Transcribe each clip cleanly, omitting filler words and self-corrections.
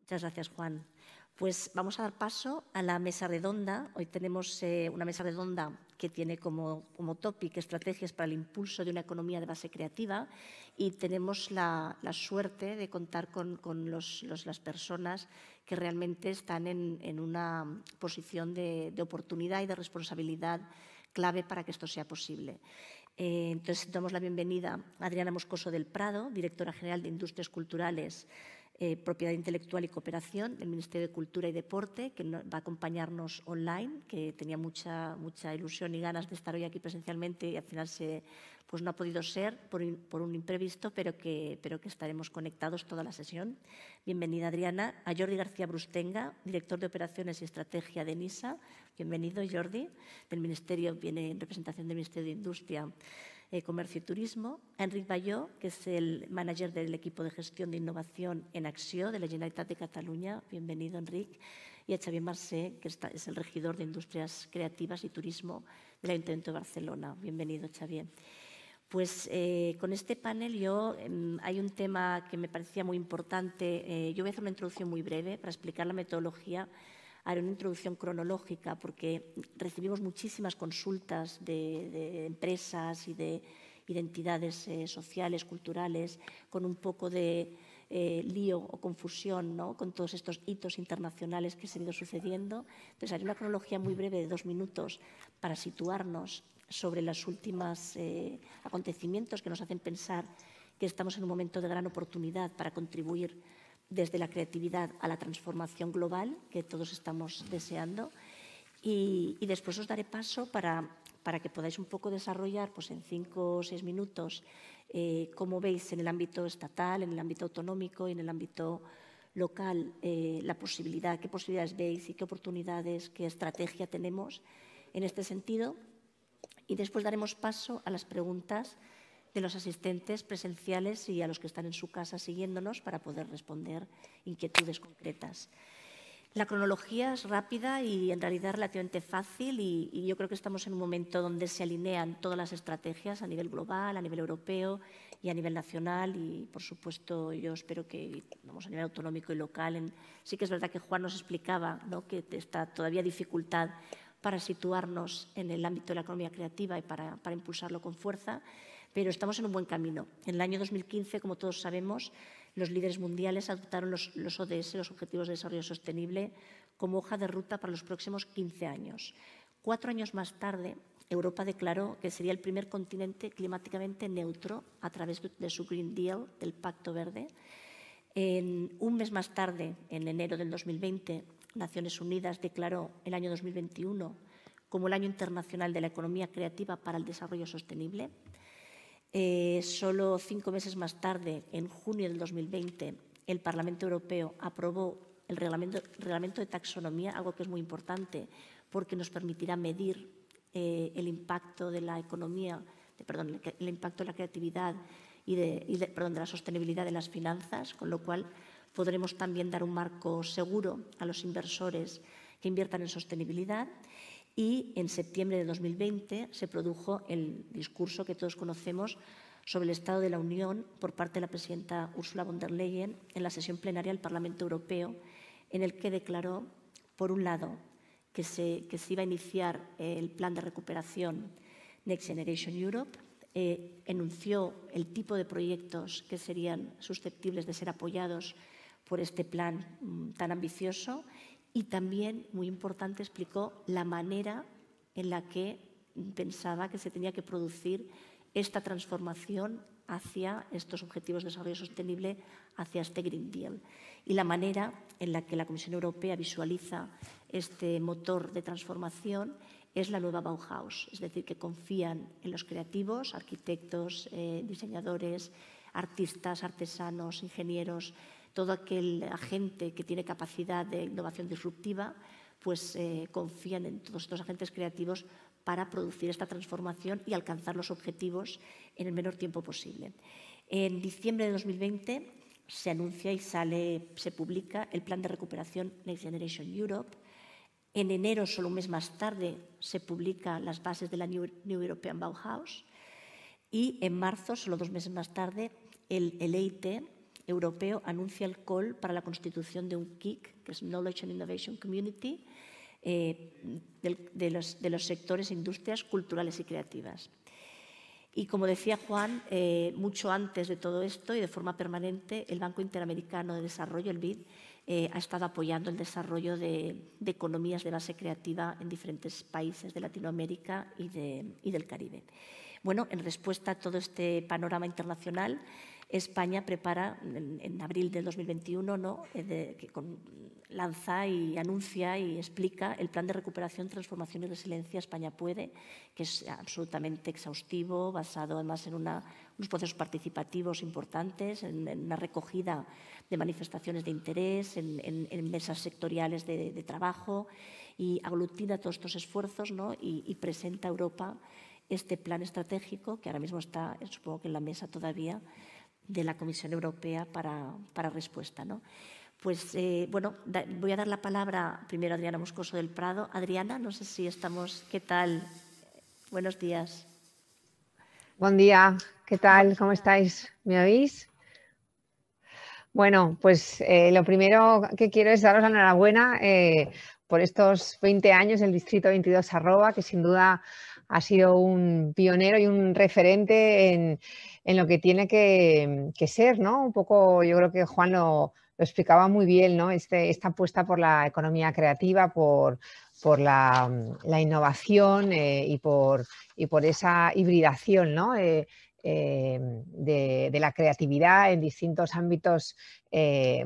Muchas gracias, Juan. Pues vamos a dar paso a la mesa redonda. Hoy tenemos una mesa redonda que tiene como tópico estrategias para el impulso de una economía de base creativa y tenemos la suerte de contar con las personas que realmente están en una posición de oportunidad y de responsabilidad clave para que esto sea posible. Entonces, damos la bienvenida a Adriana Moscoso del Prado, directora general de Industrias Culturales, Propiedad Intelectual y Cooperación del Ministerio de Cultura y Deporte, que va a acompañarnos online, que tenía mucha ilusión y ganas de estar hoy aquí presencialmente y al final pues no ha podido ser por un imprevisto, pero que estaremos conectados toda la sesión. Bienvenida, Adriana. A Jordi García Brustenga, director de Operaciones y Estrategia de NISA. Bienvenido, Jordi. Del Ministerio, viene en representación del Ministerio de Industria, Comercio y Turismo, a Enric Bayó, que es el manager del equipo de gestión de innovación en Acció de la Generalitat de Cataluña. Bienvenido, Enric. Y a Xavier Marcé, que es el regidor de Industrias Creativas y Turismo del Ayuntamiento de Barcelona. Bienvenido, Xavier. Pues con este panel hay un tema que me parecía muy importante. Yo voy a hacer una introducción muy breve para explicar la metodología. Haré una introducción cronológica porque recibimos muchísimas consultas de empresas y de entidades sociales, culturales, con un poco de lío o confusión, ¿no?, con todos estos hitos internacionales que se han ido sucediendo. Entonces, haré una cronología muy breve de 2 minutos para situarnos sobre los últimos acontecimientos que nos hacen pensar que estamos en un momento de gran oportunidad para contribuir desde la creatividad a la transformación global que todos estamos deseando. Y después os daré paso para que podáis un poco desarrollar pues, en 5 o 6 minutos cómo veis en el ámbito estatal, en el ámbito autonómico y en el ámbito local qué posibilidades veis y qué oportunidades, qué estrategia tenemos en este sentido. Y después daremos paso a las preguntas de los asistentes presenciales y a los que están en su casa siguiéndonos para poder responder inquietudes concretas. La cronología es rápida y en realidad relativamente fácil y yo creo que estamos en un momento donde se alinean todas las estrategias a nivel global, a nivel europeo y a nivel nacional y, por supuesto, yo espero que a nivel autonómico y local. Sí que es verdad que Juan nos explicaba, ¿no?, que está todavía dificultad para situarnos en el ámbito de la economía creativa y para impulsarlo con fuerza, pero estamos en un buen camino. En el año 2015, como todos sabemos, los líderes mundiales adoptaron los ODS, los Objetivos de Desarrollo Sostenible, como hoja de ruta para los próximos 15 años. 4 años más tarde, Europa declaró que sería el primer continente climáticamente neutro a través de su Green Deal, del Pacto Verde. Un mes más tarde, en enero del 2020, Naciones Unidas declaró el año 2021 como el Año Internacional de la Economía Creativa para el Desarrollo Sostenible. Solo 5 meses más tarde, en junio del 2020, el Parlamento Europeo aprobó el reglamento de taxonomía, algo que es muy importante porque nos permitirá medir el impacto de la economía, el impacto de la creatividad y de la sostenibilidad de las finanzas, con lo cual podremos también dar un marco seguro a los inversores que inviertan en sostenibilidad. Y en septiembre de 2020 se produjo el discurso que todos conocemos sobre el Estado de la Unión por parte de la presidenta Ursula von der Leyen en la sesión plenaria del Parlamento Europeo, en el que declaró, por un lado, que se iba a iniciar el plan de recuperación Next Generation Europe, enunció el tipo de proyectos que serían susceptibles de ser apoyados por este plan tan ambicioso y también, muy importante, explicó la manera en la que pensaba que se tenía que producir esta transformación hacia estos objetivos de desarrollo sostenible, hacia este Green Deal. Y la manera en la que la Comisión Europea visualiza este motor de transformación es la nueva Bauhaus, es decir, que confían en los creativos, arquitectos, diseñadores, artistas, artesanos, ingenieros, todo aquel agente que tiene capacidad de innovación disruptiva, pues confían en todos estos agentes creativos para producir esta transformación y alcanzar los objetivos en el menor tiempo posible. En diciembre de 2020 se anuncia y se publica el Plan de Recuperación Next Generation Europe. En enero, solo un mes más tarde, se publican las bases de la New European Bauhaus. Y en marzo, solo 2 meses más tarde, el EIT europeo anuncia el call para la constitución de un KIC, que es Knowledge and Innovation Community, de los sectores e industrias culturales y creativas. Y como decía Juan, mucho antes de todo esto y de forma permanente, el Banco Interamericano de Desarrollo, el BID, ha estado apoyando el desarrollo de economías de base creativa en diferentes países de Latinoamérica y del Caribe. Bueno, en respuesta a todo este panorama internacional, España prepara en abril del 2021, ¿no? Lanza y anuncia y explica el Plan de Recuperación, Transformación y Resiliencia España Puede, que es absolutamente exhaustivo, basado además en unos procesos participativos importantes, en una recogida de manifestaciones de interés, en mesas sectoriales de trabajo, y aglutina todos estos esfuerzos, ¿no? y presenta a Europa este plan estratégico, que ahora mismo está, supongo que en la mesa todavía, de la Comisión Europea para respuesta, ¿no? Pues, bueno, voy a dar la palabra primero a Adriana Moscoso del Prado. Adriana, no sé si estamos... ¿Qué tal? Buenos días. Buen día. ¿Qué tal? ¿Cómo estáis? ¿Me oís? Bueno, pues lo primero que quiero es daros la enhorabuena por estos 20 años del Distrito 22 Arroba, que sin duda ha sido un pionero y un referente en lo que tiene que ser, ¿no? Un poco, yo creo que Juan lo explicaba muy bien, ¿no? Esta apuesta por la economía creativa, por la innovación y por esa hibridación, ¿no? De la creatividad en distintos ámbitos,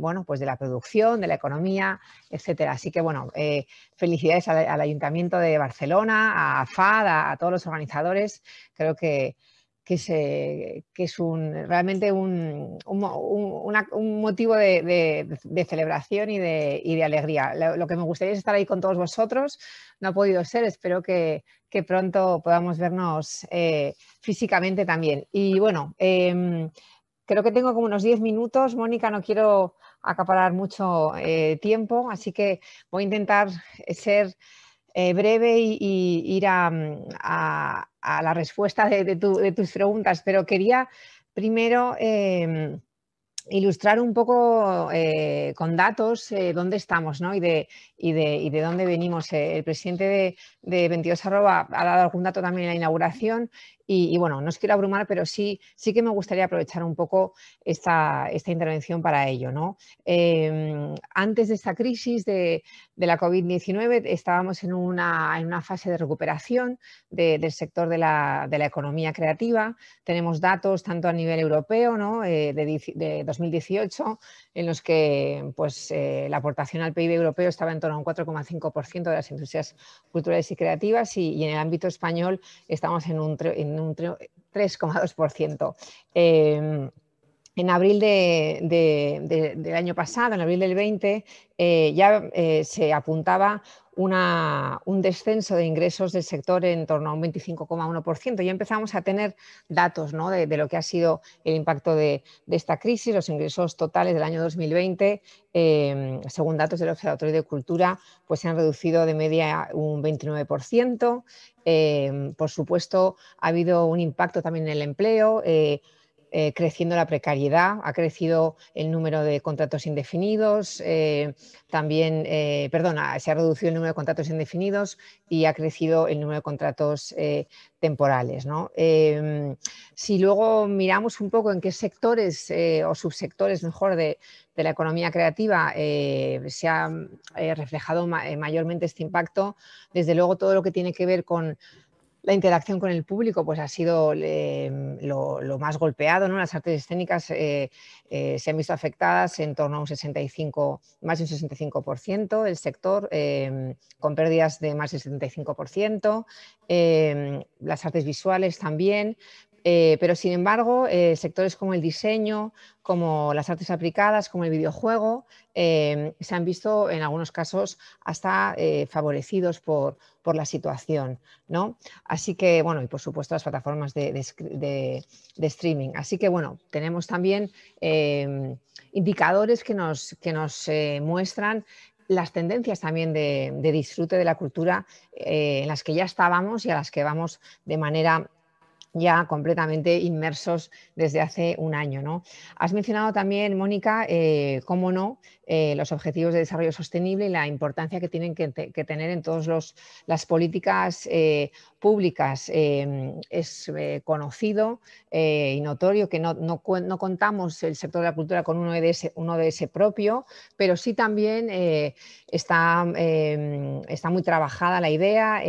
bueno, pues de la producción, de la economía, etcétera. Así que, bueno, felicidades al Ayuntamiento de Barcelona, a FAD, a todos los organizadores. Creo que es realmente un motivo de celebración y de alegría. Lo que me gustaría es estar ahí con todos vosotros. No ha podido ser, espero que pronto podamos vernos físicamente también. Y bueno, creo que tengo como unos 10 minutos. Mónica, no quiero acaparar mucho tiempo, así que voy a intentar ser breve y ir a la respuesta de tus preguntas, pero quería primero ilustrar un poco con datos dónde estamos, ¿no? y de dónde venimos. El presidente de 22 Arroba ha dado algún dato también en la inauguración y bueno, no os quiero abrumar, pero sí que me gustaría aprovechar un poco esta intervención para ello, ¿no? Antes de esta crisis de la COVID-19 estábamos en una fase de recuperación del sector de la economía creativa. Tenemos datos tanto a nivel europeo, ¿no? de 2018, en los que pues, la aportación al PIB europeo estaba en torno a un 4,5% de las industrias culturales y creativas y en el ámbito español estamos en un 3,2%. En abril del año pasado, en abril del 20, ya se apuntaba un descenso de ingresos del sector en torno a un 25,1%. Ya empezamos a tener datos, ¿no? de lo que ha sido el impacto de esta crisis. Los ingresos totales del año 2020, según datos del Observatorio de Cultura, pues se han reducido de media un 29%. Por supuesto, ha habido un impacto también en el empleo, creciendo la precariedad, ha crecido el número de contratos indefinidos, también, se ha reducido el número de contratos indefinidos y ha crecido el número de contratos temporales, ¿no? Si luego miramos un poco en qué sectores o subsectores, mejor, de la economía creativa se ha reflejado mayormente este impacto, desde luego todo lo que tiene que ver con la interacción con el público pues ha sido lo más golpeado, ¿no? Las artes escénicas se han visto afectadas en torno a un más de un 65% del sector, con pérdidas de más del 75%, las artes visuales también. Pero sin embargo, sectores como el diseño, como las artes aplicadas, como el videojuego, se han visto en algunos casos hasta favorecidos por la situación, ¿no? Así que, bueno, y por supuesto las plataformas de streaming. Así que, bueno, tenemos también indicadores que nos muestran las tendencias también de disfrute de la cultura en las que ya estábamos y a las que vamos de manera ya completamente inmersos desde hace un año, ¿no? Has mencionado también, Mónica, cómo no, los Objetivos de Desarrollo Sostenible y la importancia que tienen que tener en todas las políticas públicas. Es conocido y notorio que no contamos el sector de la cultura con uno de ese propio, pero sí también está muy trabajada la idea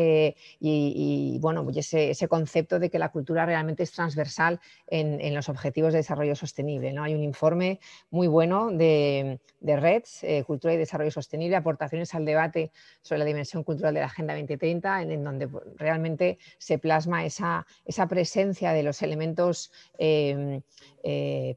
bueno, pues ese concepto de que la cultura realmente es transversal en los Objetivos de Desarrollo Sostenible, ¿no? Hay un informe muy bueno de REDS, Cultura y Desarrollo Sostenible, aportaciones al debate sobre la dimensión cultural de la Agenda 2030, en donde realmente se plasma esa presencia de los elementos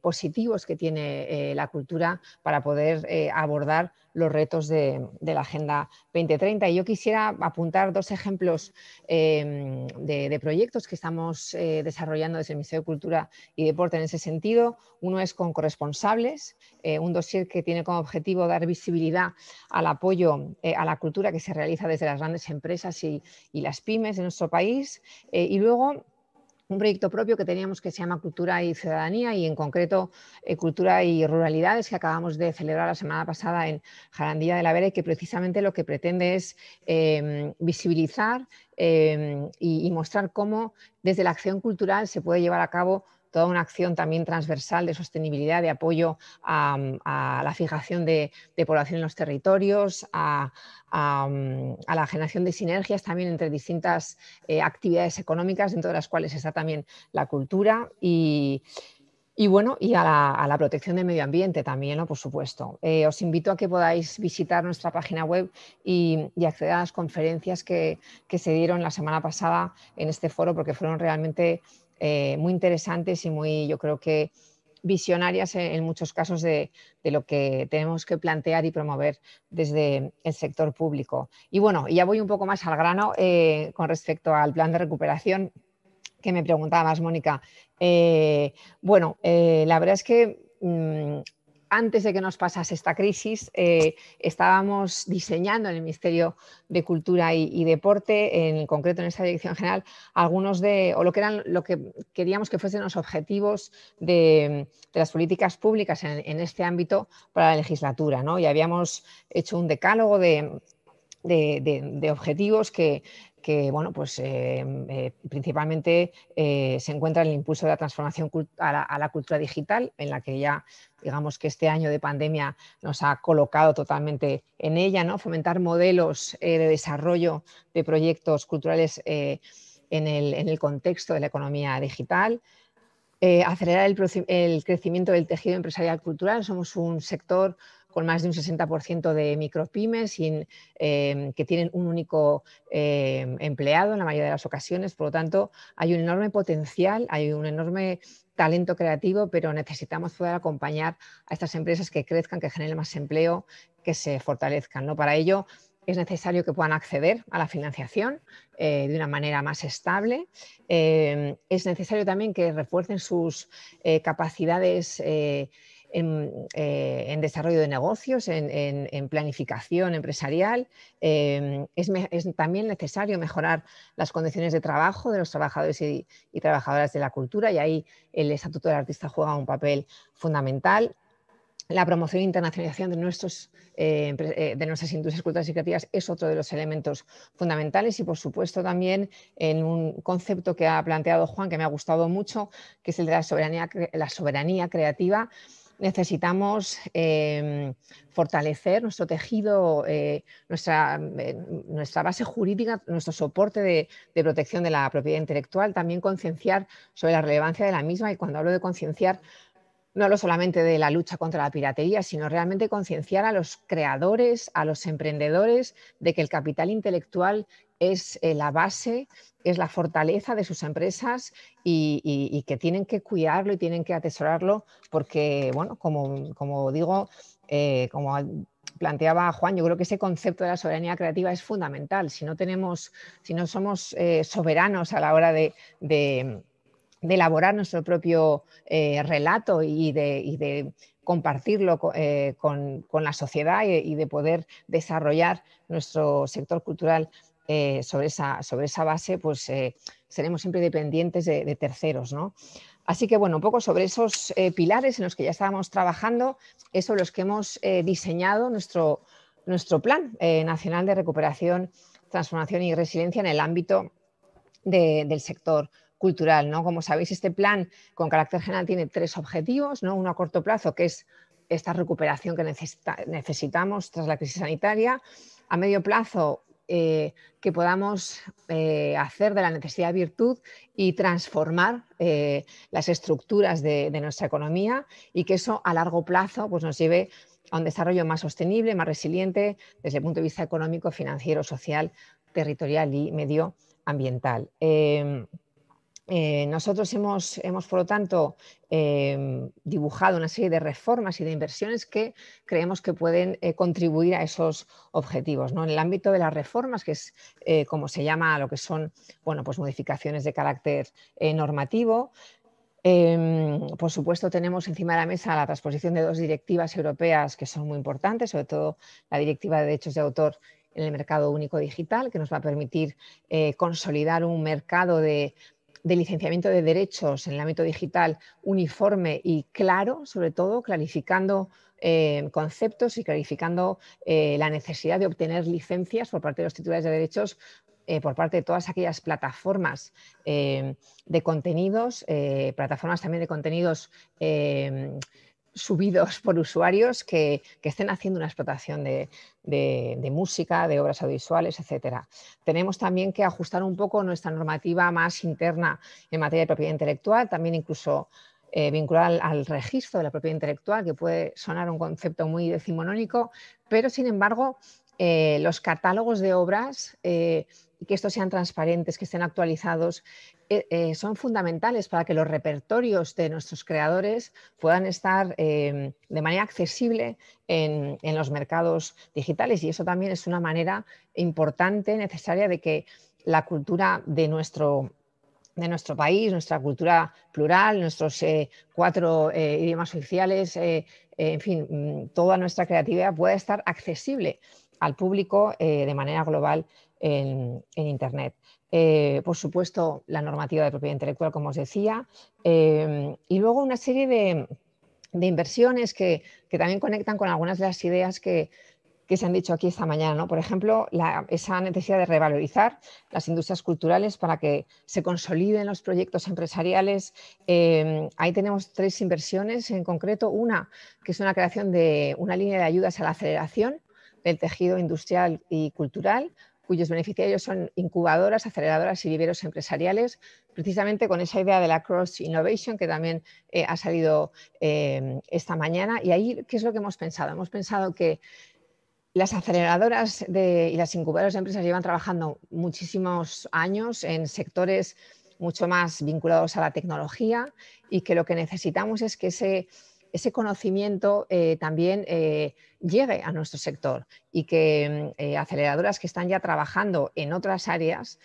positivos que tiene la cultura para poder abordar los retos de la Agenda 2030. Y yo quisiera apuntar dos ejemplos de proyectos que estamos desarrollando desde el Ministerio de Cultura y Deporte en ese sentido. Uno es con corresponsables, un dossier que tiene como objetivo dar visibilidad al apoyo a la cultura que se realiza desde las grandes empresas y las pymes de nuestro país. Y luego un proyecto propio que teníamos que se llama Cultura y Ciudadanía, y en concreto Cultura y Ruralidades, que acabamos de celebrar la semana pasada en Jarandilla de la Vera, y que precisamente lo que pretende es visibilizar y mostrar cómo desde la acción cultural se puede llevar a cabo toda una acción también transversal de sostenibilidad, de apoyo a la fijación de población en los territorios, a la generación de sinergias también entre distintas actividades económicas, dentro de las cuales está también la cultura bueno, y a la protección del medio ambiente también, ¿no? Por supuesto. Os invito a que podáis visitar nuestra página web y acceder a las conferencias que se dieron la semana pasada en este foro, porque fueron realmente muy interesantes y muy, yo creo que visionarias en muchos casos de lo que tenemos que plantear y promover desde el sector público. Y bueno, ya voy un poco más al grano con respecto al plan de recuperación que me preguntabas, Mónica. La verdad es que antes de que nos pasase esta crisis, estábamos diseñando en el Ministerio de Cultura y Deporte, en concreto en esta dirección general, lo que queríamos que fuesen los objetivos de las políticas públicas en este ámbito para la legislatura, ¿no? Y habíamos hecho un decálogo de objetivos que bueno, pues, principalmente se encuentra en el impulso de la transformación a la cultura digital, en la que ya digamos que este año de pandemia nos ha colocado totalmente en ella, ¿no? Fomentar modelos de desarrollo de proyectos culturales en el contexto de la economía digital. Acelerar el crecimiento del tejido empresarial cultural. Somos un sector con más de un 60% de micropymes que tienen un único empleado en la mayoría de las ocasiones. Por lo tanto, hay un enorme potencial, hay un enorme talento creativo, pero necesitamos poder acompañar a estas empresas que crezcan, que generen más empleo, que se fortalezcan, ¿no? Para ello es necesario que puedan acceder a la financiación de una manera más estable. Es necesario también que refuercen sus capacidades en desarrollo de negocios, en planificación empresarial. Es también necesario mejorar las condiciones de trabajo de los trabajadores y trabajadoras de la cultura, y ahí el Estatuto del Artista juega un papel fundamental. La promoción e internacionalización de nuestras industrias culturales y creativas es otro de los elementos fundamentales, y por supuesto también en un concepto que ha planteado Juan, que me ha gustado mucho, que es el de la soberanía creativa. Necesitamos fortalecer nuestro tejido, nuestra base jurídica, nuestro soporte de protección de la propiedad intelectual, también concienciar sobre la relevancia de la misma. Y cuando hablo de concienciar, no hablo solamente de la lucha contra la piratería, sino realmente concienciar a los creadores, a los emprendedores, de que el capital intelectual es la base, es la fortaleza de sus empresas, y que tienen que cuidarlo y tienen que atesorarlo, porque, bueno, como digo, como planteaba Juan, yo creo que ese concepto de la soberanía creativa es fundamental. Si no somos soberanos a la hora de elaborar nuestro propio relato y de compartirlo con la sociedad, y de poder desarrollar nuestro sector cultural sobre esa base, pues seremos siempre dependientes de terceros, ¿no? Así que, bueno, un poco sobre esos pilares en los que ya estábamos trabajando, es sobre los que hemos diseñado nuestro Plan Nacional de Recuperación, Transformación y Resiliencia en el ámbito del sector cultural, ¿no? Como sabéis, este plan con carácter general tiene 3 objetivos, ¿no? Uno a corto plazo, que es esta recuperación que necesitamos tras la crisis sanitaria. A medio plazo, que podamos hacer de la necesidad virtud y transformar las estructuras de nuestra economía, y que eso a largo plazo pues, nos lleve a un desarrollo más sostenible, más resiliente desde el punto de vista económico, financiero, social, territorial y medioambiental. Nosotros hemos, por lo tanto, dibujado una serie de reformas y de inversiones que creemos que pueden contribuir a esos objetivos, ¿no? En el ámbito de las reformas, que es como se llama lo que son, bueno, pues modificaciones de carácter normativo. Por supuesto, tenemos encima de la mesa la transposición de 2 directivas europeas que son muy importantes, sobre todo la Directiva de Derechos de Autor en el mercado único digital, que nos va a permitir consolidar un mercado de licenciamiento de derechos en el ámbito digital uniforme y claro, sobre todo clarificando conceptos y clarificando la necesidad de obtener licencias por parte de los titulares de derechos, por parte de todas aquellas plataformas de contenidos, plataformas también de contenidos subidos por usuarios que estén haciendo una explotación de música, de obras audiovisuales, etcétera. Tenemos también que ajustar un poco nuestra normativa más interna en materia de propiedad intelectual, también incluso vincular al registro de la propiedad intelectual, que puede sonar un concepto muy decimonónico, pero sin embargo los catálogos de obras, que estos sean transparentes, que estén actualizados, son fundamentales para que los repertorios de nuestros creadores puedan estar de manera accesible en los mercados digitales, y eso también es una manera importante, necesaria, de que la cultura de nuestro país, nuestra cultura plural, nuestros 4 idiomas oficiales, en fin, toda nuestra creatividad pueda estar accesible al público de manera global en Internet. Por supuesto, la normativa de propiedad intelectual, como os decía, y luego una serie de inversiones que también conectan con algunas de las ideas que se han dicho aquí esta mañana, ¿no? Por ejemplo, esa necesidad de revalorizar las industrias culturales para que se consoliden los proyectos empresariales. Ahí tenemos 3 inversiones en concreto. Una, que es una creación de una línea de ayudas a la aceleración del tejido industrial y cultural, cuyos beneficiarios son incubadoras, aceleradoras y viveros empresariales, precisamente con esa idea de la cross innovation que también ha salido esta mañana. Y ahí, ¿qué es lo que hemos pensado? Hemos pensado que las aceleradoras y las incubadoras de empresas llevan trabajando muchísimos años en sectores mucho más vinculados a la tecnología, y que lo que necesitamos es que ese conocimiento también llegue a nuestro sector, y que aceleradoras que están ya trabajando en otras áreas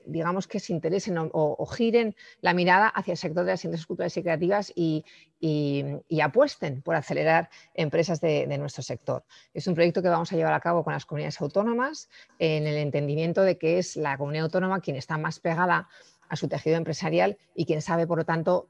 digamos que se interesen o giren la mirada hacia el sector de las industrias culturales y creativas y apuesten por acelerar empresas de nuestro sector. Es un proyecto que vamos a llevar a cabo con las comunidades autónomas, en el entendimiento de que es la comunidad autónoma quien está más pegada a su tejido empresarial y quien sabe, por lo tanto,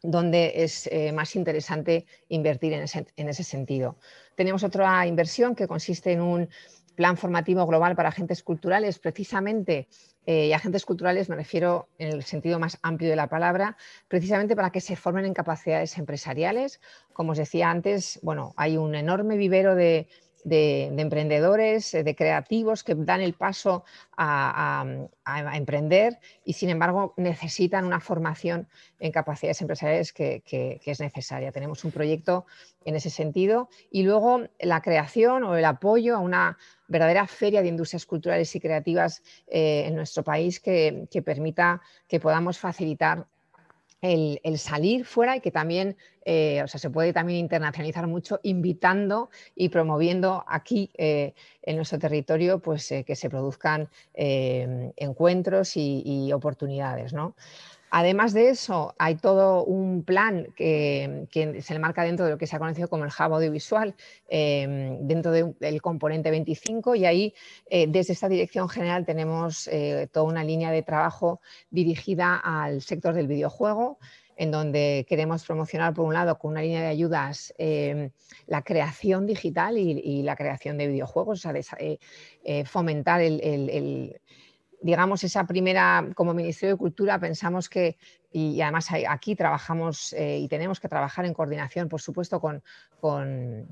dónde es más interesante invertir en ese sentido. Tenemos otra inversión que consiste en un plan formativo global para agentes culturales, precisamente, y agentes culturales me refiero en el sentido más amplio de la palabra, precisamente para que se formen en capacidades empresariales. Como os decía antes, bueno, hay un enorme vivero de emprendedores, de creativos que dan el paso a emprender, y sin embargo necesitan una formación en capacidades empresariales que es necesaria. Tenemos un proyecto en ese sentido, y luego la creación o el apoyo a una verdadera feria de industrias culturales y creativas en nuestro país que permita que podamos facilitar el salir fuera, y que también se puede también internacionalizar mucho invitando y promoviendo aquí en nuestro territorio pues, que se produzcan encuentros y oportunidades, ¿no? Además de eso, hay todo un plan que se enmarca dentro de lo que se ha conocido como el Hub Audiovisual, dentro del componente 25, y ahí desde esta dirección general tenemos toda una línea de trabajo dirigida al sector del videojuego, en donde queremos promocionar, por un lado, con una línea de ayudas, la creación digital y la creación de videojuegos, o sea, fomentar digamos, esa primera, como Ministerio de Cultura, pensamos que, y además aquí trabajamos y tenemos que trabajar en coordinación, por supuesto, con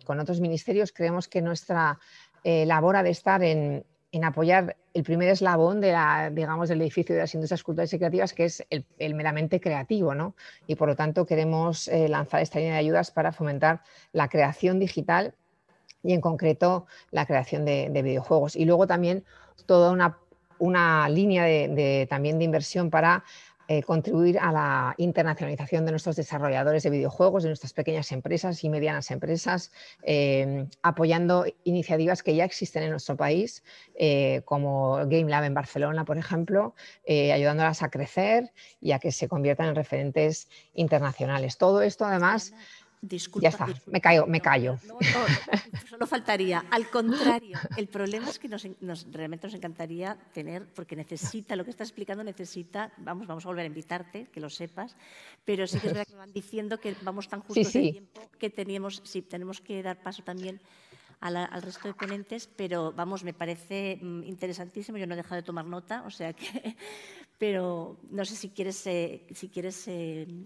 otros ministerios, creemos que nuestra labor ha de estar en apoyar el primer eslabón digamos, del edificio de las industrias culturales y creativas, que es el meramente creativo, ¿no? Y por lo tanto queremos lanzar esta línea de ayudas para fomentar la creación digital y en concreto la creación de videojuegos. Y luego también toda una línea también de inversión para contribuir a la internacionalización de nuestros desarrolladores de videojuegos, de nuestras pequeñas empresas y medianas empresas, apoyando iniciativas que ya existen en nuestro país, como Game Lab en Barcelona, por ejemplo, ayudándolas a crecer y a que se conviertan en referentes internacionales. Todo esto, además, Adriana, ya disculpa, está, me disculpa. callo. Solo faltaría. Al contrario, el problema es que realmente nos encantaría tener, porque necesita, lo que estás explicando necesita, vamos a volver a invitarte, que lo sepas, pero sí que es verdad que me van diciendo que vamos tan Sí, justos de sí. tiempo que tenemos que dar paso también al resto de ponentes, pero vamos, me parece interesantísimo, yo no he dejado de tomar nota, o sea que, pero no sé si quieres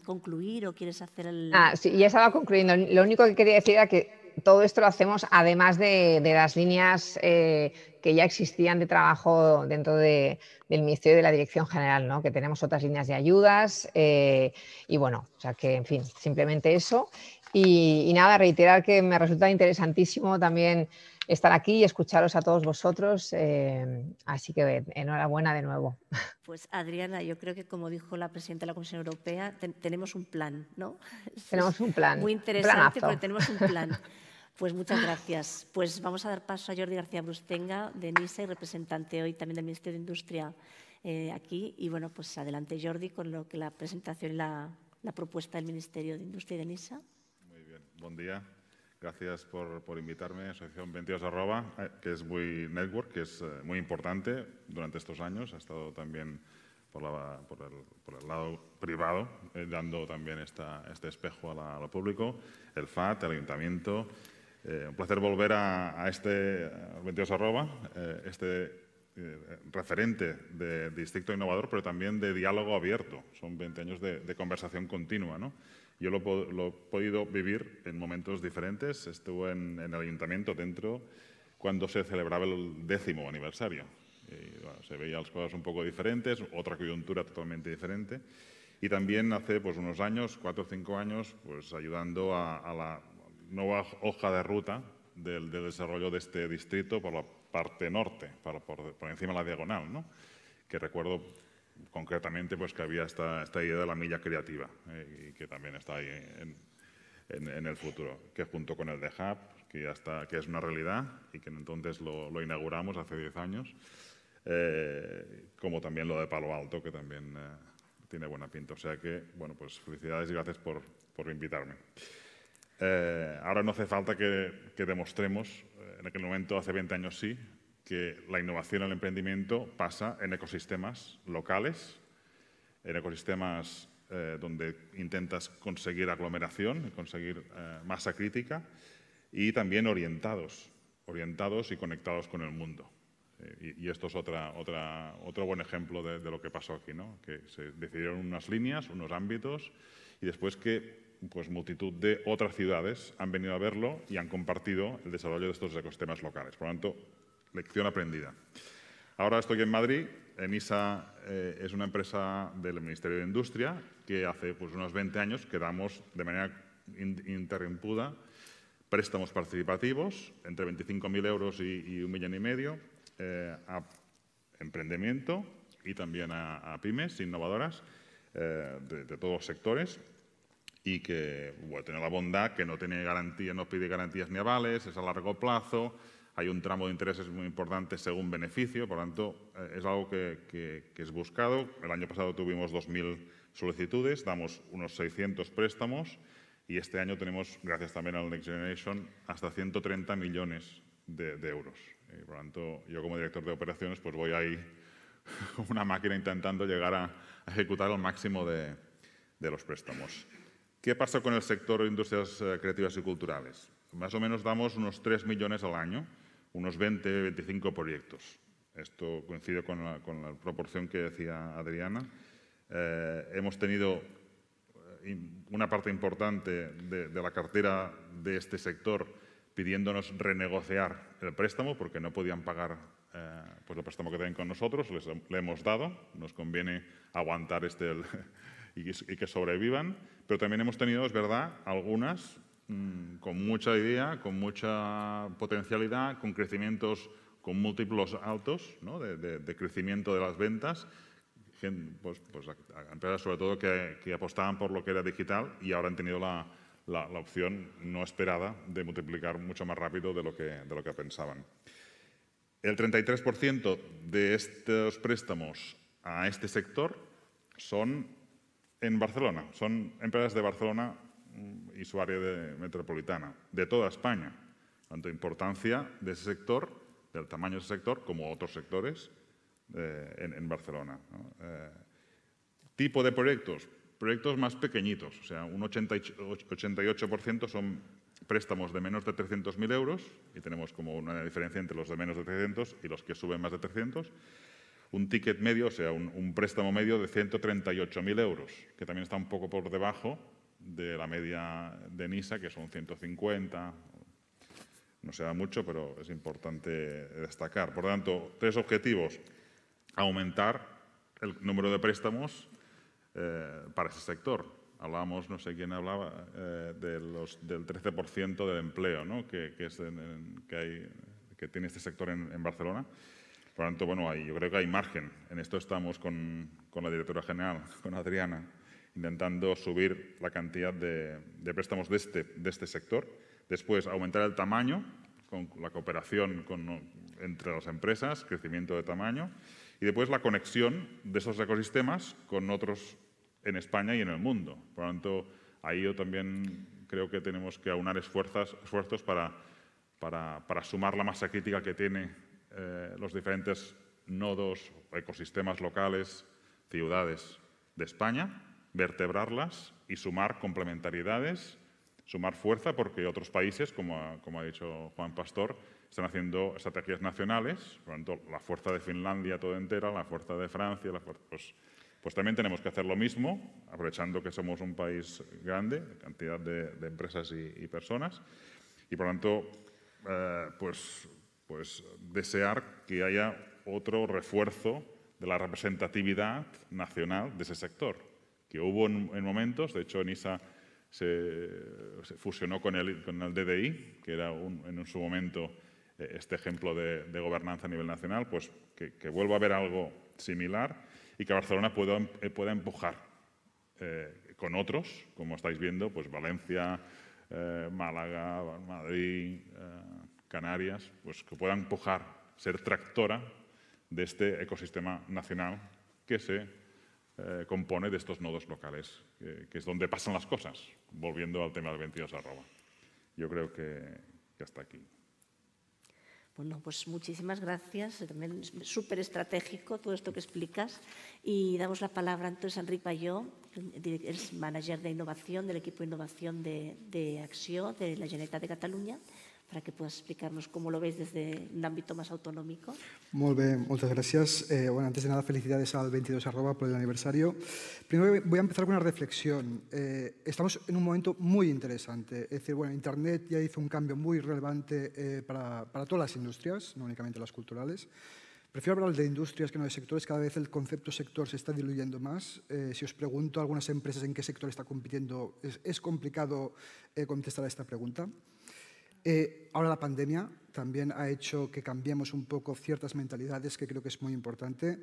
concluir o quieres hacer el... Sí, ya estaba concluyendo. Lo único que quería decir era que todo esto lo hacemos además de las líneas que ya existían de trabajo dentro del Ministerio de la Dirección General, ¿no? Que tenemos otras líneas de ayudas y bueno, o sea que, en fin, simplemente eso. Y nada, reiterar que me resulta interesantísimo también estar aquí y escucharos a todos vosotros, así que enhorabuena de nuevo. Pues Adriana, yo creo que como dijo la presidenta de la Comisión Europea, tenemos un plan, ¿no? Es Tenemos un plan, muy un interesante porque planazo. tenemos un plan. Pues muchas gracias. Pues vamos a dar paso a Jordi García Brustenga, de NISA y representante hoy también del Ministerio de Industria aquí. Y bueno, pues adelante Jordi con lo que la presentación y la propuesta del Ministerio de Industria y de NISA. Muy bien, buen día. Gracias por invitarme a Asociación 22 que es muy network, que es muy importante durante estos años. Ha estado también por el lado privado, dando también este espejo a lo público, el FAT, el Ayuntamiento. Un placer volver a este 22 referente de distrito innovador, pero también de diálogo abierto. Son 20 años de conversación continua, ¿no? Yo lo he podido vivir en momentos diferentes. Estuve en el Ayuntamiento cuando se celebraba el 10º aniversario. Y, bueno, se veían las cosas un poco diferentes, otra coyuntura totalmente diferente. Y también hace pues, unos años, 4 o 5 años, pues, ayudando a la nueva hoja de ruta del desarrollo de este distrito por la parte norte, por encima de la diagonal, ¿no? Que recuerdo concretamente pues, que había esta idea de la milla creativa y que también está ahí en el futuro, que junto con el de Hub, que ya está, que es una realidad y que entonces lo inauguramos hace 10 años, como también lo de Palo Alto, que también tiene buena pinta. O sea que, bueno, pues felicidades y gracias por invitarme. Ahora no hace falta que demostremos, en aquel momento, hace 20 años sí, que la innovación y el emprendimiento pasa en ecosistemas locales, en ecosistemas donde intentas conseguir aglomeración, conseguir masa crítica y también orientados y conectados con el mundo. Y esto es otro buen ejemplo de lo que pasó aquí, ¿no? Que se decidieron unas líneas, unos ámbitos y después que pues, multitud de otras ciudades han venido a verlo y han compartido el desarrollo de estos ecosistemas locales. Por lo tanto, lección aprendida. Ahora estoy en Madrid. NISA es una empresa del Ministerio de Industria que hace pues, unos 20 años que damos de manera ininterrumpida préstamos participativos entre 25.000 euros y 1,5 millones a emprendimiento y también a pymes innovadoras de todos los sectores y que bueno, tiene la bondad que no tiene garantía, no pide garantías ni avales, es a largo plazo. Hay un tramo de intereses muy importante según beneficio, por lo tanto, es algo que es buscado. El año pasado tuvimos 2.000 solicitudes, damos unos 600 préstamos y este año tenemos, gracias también al Next Generation, hasta 130 millones de euros. Y por lo tanto, yo como director de operaciones pues voy ahí como una máquina intentando llegar a ejecutar el máximo de los préstamos. ¿Qué pasa con el sector de industrias creativas y culturales? Más o menos damos unos 3 millones al año, unos 20-25 proyectos. Esto coincide con la proporción que decía Adriana. Hemos tenido una parte importante de la cartera de este sector pidiéndonos renegociar el préstamo porque no podían pagar pues el préstamo que tienen con nosotros, le hemos dado, nos conviene aguantar y que sobrevivan, pero también hemos tenido, es verdad, algunas con mucha idea, con mucha potencialidad, con crecimientos con múltiplos altos, ¿no? de crecimiento de las ventas, pues empresas sobre todo que apostaban por lo que era digital y ahora han tenido la opción no esperada de multiplicar mucho más rápido de lo que pensaban. El 33% de estos préstamos a este sector son en Barcelona, son empresas de Barcelona y su área metropolitana, de toda España. Tanto importancia de ese sector, del tamaño de ese sector, como otros sectores en Barcelona, ¿no? Tipo de proyectos, proyectos más pequeñitos, o sea, un 88% son préstamos de menos de 300.000 euros, y tenemos como una diferencia entre los de menos de 300 y los que suben más de 300. Un ticket medio, o sea, un préstamo medio de 138.000 euros, que también está un poco por debajo de la media de NISA, que son 150. No se da mucho, pero es importante destacar. Por lo tanto, 3 objetivos. Aumentar el número de préstamos para ese sector. Hablábamos, no sé quién hablaba, del 13% del empleo, ¿no? que tiene este sector en Barcelona. Por lo tanto, bueno, yo creo que hay margen. En esto estamos con la directora general, con Adriana, intentando subir la cantidad de préstamos de este sector. Después, aumentar el tamaño con la cooperación entre las empresas, crecimiento de tamaño. Y después, la conexión de esos ecosistemas con otros en España y en el mundo. Por lo tanto, ahí yo también creo que tenemos que aunar esfuerzos para sumar la masa crítica que tiene los diferentes nodos, ecosistemas locales, ciudades de España, vertebrarlas y sumar complementariedades, sumar fuerza, porque otros países, como ha dicho Juan Pastor, están haciendo estrategias nacionales. Por lo tanto, la fuerza de Finlandia toda entera, la fuerza de Francia, pues también tenemos que hacer lo mismo, aprovechando que somos un país grande, cantidad de empresas y personas. Y por lo tanto, pues desear que haya otro refuerzo de la representatividad nacional de ese sector, que hubo en momentos. De hecho, ENISA se fusionó con el DDI, que era en su momento este ejemplo de gobernanza a nivel nacional, pues que vuelva a haber algo similar y que Barcelona pueda empujar con otros, como estáis viendo, pues Valencia, Málaga, Madrid, Canarias, pues que puedan empujar, ser tractora de este ecosistema nacional que se compone de estos nodos locales, que es donde pasan las cosas, volviendo al tema del 22 arroba. Yo creo que hasta aquí. Bueno, pues muchísimas gracias. También es súper estratégico todo esto que explicas. Y damos la palabra entonces a Enric Bayó, es manager de innovación del equipo de innovación de Acció de la Generalitat de Cataluña, para que puedas explicarnos cómo lo veis desde un ámbito más autonómico. Muy bien, muchas gracias. Bueno, antes de nada, felicidades al 22 arroba por el aniversario. Primero voy a empezar con una reflexión. Estamos en un momento muy interesante. Es decir, bueno, Internet ya hizo un cambio muy relevante para todas las industrias, no únicamente las culturales. Prefiero hablar de industrias que no de sectores. Cada vez el concepto sector se está diluyendo más. Si os pregunto a algunas empresas en qué sector está compitiendo, es complicado contestar a esta pregunta. Ahora la pandemia también ha hecho que cambiemos un poco ciertas mentalidades, que creo que es muy importante.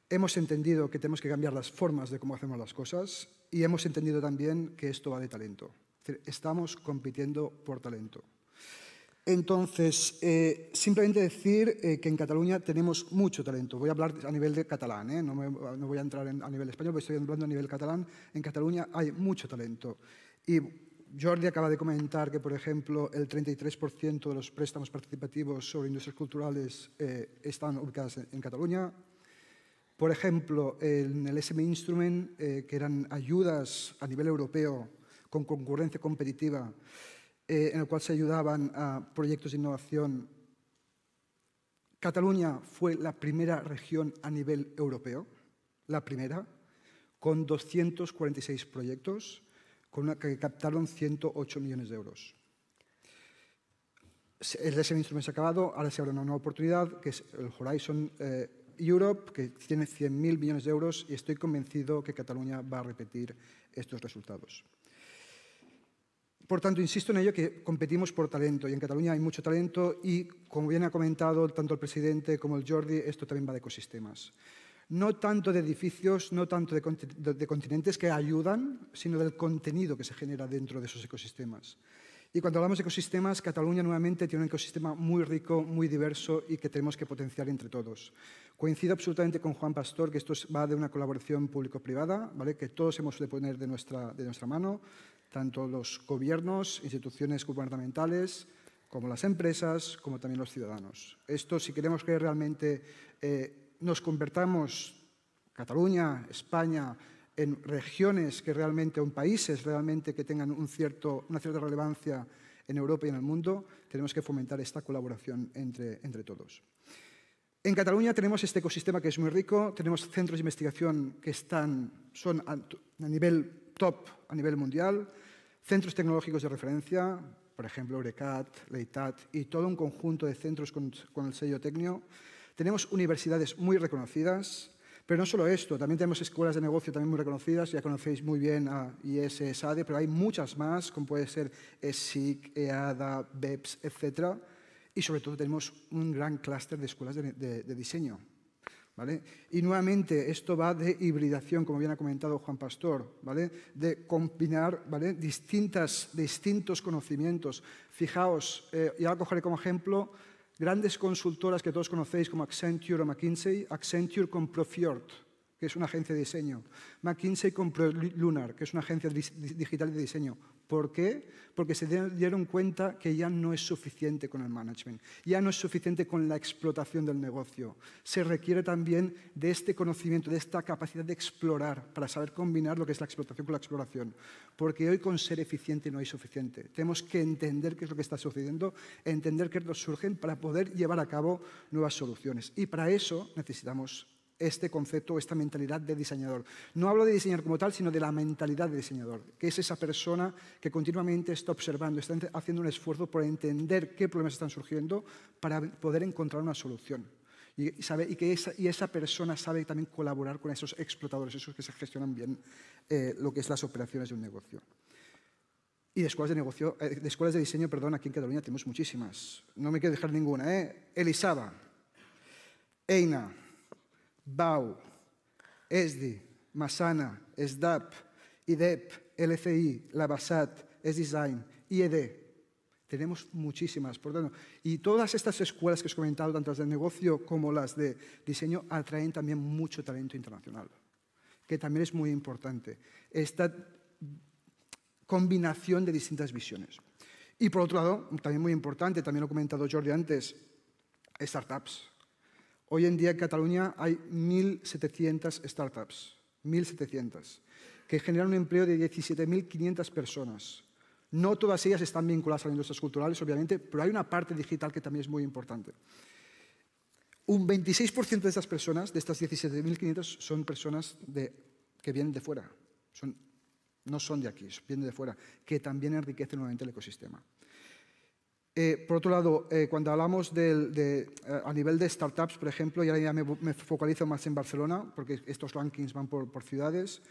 Hemos entendido que tenemos que cambiar las formas de cómo hacemos las cosas y hemos entendido también que esto va de talento. Es decir, estamos compitiendo por talento. Entonces, simplemente decir que en Cataluña tenemos mucho talento. Voy a hablar a nivel de catalán, no voy a entrar a nivel español, porque estoy hablando a nivel catalán. En Cataluña hay mucho talento. Y Jordi acaba de comentar que, por ejemplo, el 33% de los préstamos participativos sobre industrias culturales están ubicados en Cataluña. Por ejemplo, en el SME Instrument, que eran ayudas a nivel europeo con concurrencia competitiva, en el cual se ayudaban a proyectos de innovación, Cataluña fue la primera región a nivel europeo, la primera, con 246 proyectos, que captaron 108 millones de euros. El SME Instrument se ha acabado, ahora se abre una nueva oportunidad, que es el Horizon Europe, que tiene 100.000 millones de euros, y estoy convencido que Cataluña va a repetir estos resultados. Por tanto, insisto en ello que competimos por talento y en Cataluña hay mucho talento y, como bien ha comentado tanto el presidente como el Jordi, esto también va de ecosistemas. No tanto de edificios, no tanto de continentes que ayudan, sino del contenido que se genera dentro de esos ecosistemas. Y cuando hablamos de ecosistemas, Cataluña nuevamente tiene un ecosistema muy rico, muy diverso y que tenemos que potenciar entre todos. Coincido absolutamente con Juan Pastor que esto va de una colaboración público-privada, ¿vale? Que todos hemos de poner de nuestra mano, tanto los gobiernos, instituciones gubernamentales, como las empresas, como también los ciudadanos. Esto, si queremos que realmente nos convertamos, Cataluña, España, en regiones que realmente, o en países realmente que tengan una cierta relevancia en Europa y en el mundo, tenemos que fomentar esta colaboración entre todos. En Cataluña tenemos este ecosistema que es muy rico, tenemos centros de investigación que son a nivel top, a nivel mundial, centros tecnológicos de referencia, por ejemplo, Eurecat, Leitat y todo un conjunto de centros con el sello Tecnio. Tenemos universidades muy reconocidas, pero no solo esto, también tenemos escuelas de negocio también muy reconocidas, ya conocéis muy bien a IES, ESADE, pero hay muchas más, como puede ser ESIC, EADA, BEPS, etc. Y sobre todo tenemos un gran clúster de escuelas de diseño, ¿vale? Y nuevamente esto va de hibridación, como bien ha comentado Juan Pastor, ¿vale? De combinar, ¿vale? distintos conocimientos. Fijaos, y ahora cogeré como ejemplo grandes consultoras que todos conocéis como Accenture o McKinsey, Accenture con Profiord, que es una agencia de diseño, McKinsey con ProLunar, que es una agencia digital de diseño. ¿Por qué? Porque se dieron cuenta que ya no es suficiente con el management, ya no es suficiente con la explotación del negocio. Se requiere también de este conocimiento, de esta capacidad de explorar para saber combinar lo que es la explotación con la exploración. Porque hoy con ser eficiente no hay suficiente. Tenemos que entender qué es lo que está sucediendo, entender qué nos surgen para poder llevar a cabo nuevas soluciones. Y para eso necesitamos este concepto, esta mentalidad de diseñador. No hablo de diseñador como tal, sino de la mentalidad de diseñador, que es esa persona que continuamente está observando, está haciendo un esfuerzo por entender qué problemas están surgiendo para poder encontrar una solución. Y esa persona sabe también colaborar con esos explotadores, esos que se gestionan bien lo que es las operaciones de un negocio. Y de escuelas de diseño, aquí en Cataluña tenemos muchísimas. No me quiero dejar ninguna, Elisava, Eina, BAU, ESDI, Masana, SDAP, IDEP, LCI, Lavasat, ESDesign, IED. Tenemos muchísimas. Por tanto, y todas estas escuelas que os he comentado, tanto las de negocio como las de diseño, atraen también mucho talento internacional, que también es muy importante. Esta combinación de distintas visiones. Y por otro lado, también muy importante, también lo ha comentado Jordi antes, startups. Hoy en día en Cataluña hay 1.700 startups, 1.700, que generan un empleo de 17.500 personas. No todas ellas están vinculadas a las industrias culturales, obviamente, pero hay una parte digital que también es muy importante. Un 26% de estas personas, de estas 17.500, son personas que vienen de fuera. No son de aquí, vienen de fuera, que también enriquecen nuevamente el ecosistema. Por otro lado, cuando hablamos a nivel de startups, por ejemplo, y ahora ya me focalizo más en Barcelona, porque estos rankings van por ciudades,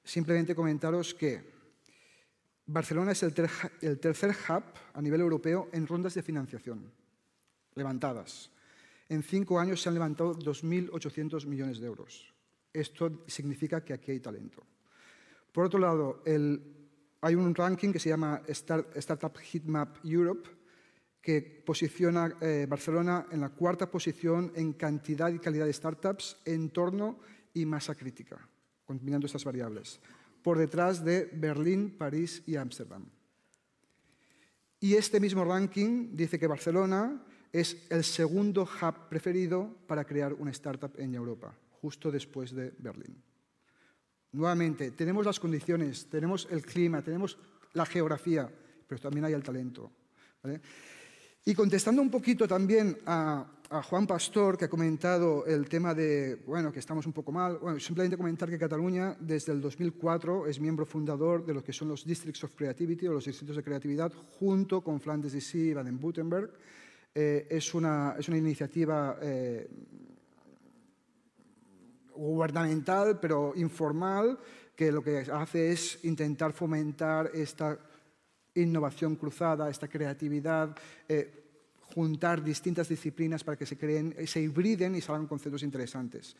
simplemente comentaros que Barcelona es el tercer hub a nivel europeo en rondas de financiación levantadas. En 5 años se han levantado 2.800 millones de euros. Esto significa que aquí hay talento. Por otro lado, hay un ranking que se llama Startup Heatmap Europe, que posiciona Barcelona en la 4ª posición en cantidad y calidad de startups, entorno y masa crítica, combinando estas variables, por detrás de Berlín, París y Ámsterdam. Y este mismo ranking dice que Barcelona es el segundo hub preferido para crear una startup en Europa, justo después de Berlín. Nuevamente, tenemos las condiciones, tenemos el clima, tenemos la geografía, pero también hay el talento, ¿vale? Y contestando un poquito también a Juan Pastor, que ha comentado el tema de, bueno, que estamos un poco mal. Bueno, simplemente comentar que Cataluña, desde el 2004, es miembro fundador de lo que son los Districts of Creativity, o los distritos de creatividad, junto con Flandes DC y Baden-Württemberg. Es una iniciativa gubernamental, pero informal, que lo que hace es intentar fomentar esta innovación cruzada, esta creatividad, juntar distintas disciplinas para que se hibriden y salgan conceptos interesantes.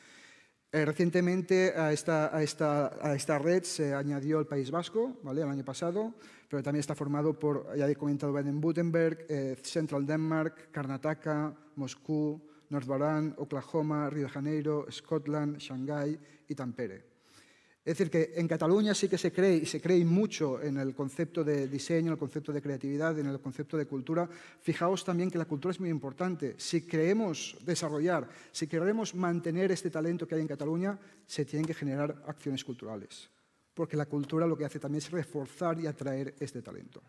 Recientemente a esta red se añadió el País Vasco, ¿vale?, el año pasado, pero también está formado por, ya he comentado, Baden-Württemberg, Central Denmark, Karnataka, Moscú, North Baran, Oklahoma, Río de Janeiro, Scotland, Shanghái y Tampere. Es decir, que en Cataluña sí que se cree, y se cree mucho en el concepto de diseño, en el concepto de creatividad, en el concepto de cultura. Fijaos también que la cultura es muy importante. Si queremos desarrollar, si queremos mantener este talento que hay en Cataluña, se tienen que generar acciones culturales. Porque la cultura lo que hace también es reforzar y atraer este talento.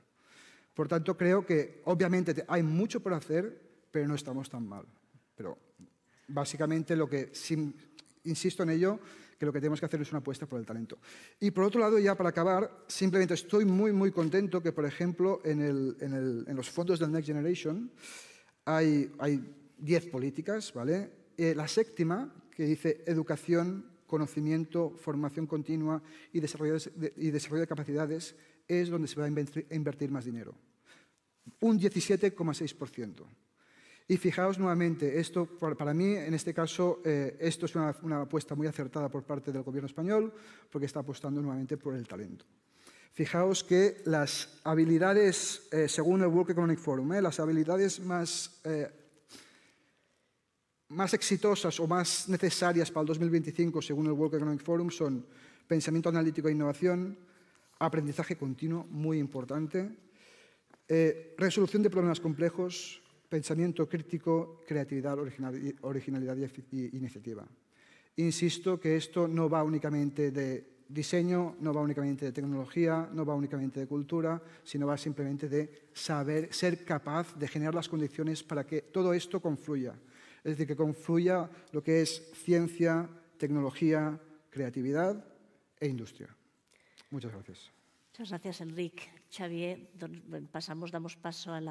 Por tanto, creo que obviamente hay mucho por hacer, pero no estamos tan mal. Pero básicamente insisto en ello, que lo que tenemos que hacer es una apuesta por el talento. Y por otro lado, ya para acabar, simplemente estoy muy contento que, por ejemplo, en los fondos del Next Generation hay 10 políticas, ¿vale? La 7ª, que dice educación, conocimiento, formación continua y desarrollo de capacidades, es donde se va a invertir más dinero. Un 17,6%. Y fijaos nuevamente, esto para mí, en este caso, esto es una apuesta muy acertada por parte del gobierno español, porque está apostando nuevamente por el talento. Fijaos que las habilidades, según el World Economic Forum, las habilidades más exitosas o más necesarias para el 2025, según el World Economic Forum, son pensamiento analítico e innovación, aprendizaje continuo, muy importante, resolución de problemas complejos, pensamiento crítico, creatividad, originalidad y iniciativa. Insisto que esto no va únicamente de diseño, no va únicamente de tecnología, no va únicamente de cultura, sino va simplemente de saber, ser capaz de generar las condiciones para que todo esto confluya. Es decir, que confluya lo que es ciencia, tecnología, creatividad e industria. Muchas gracias. Muchas gracias, Enric. Xavier, damos paso al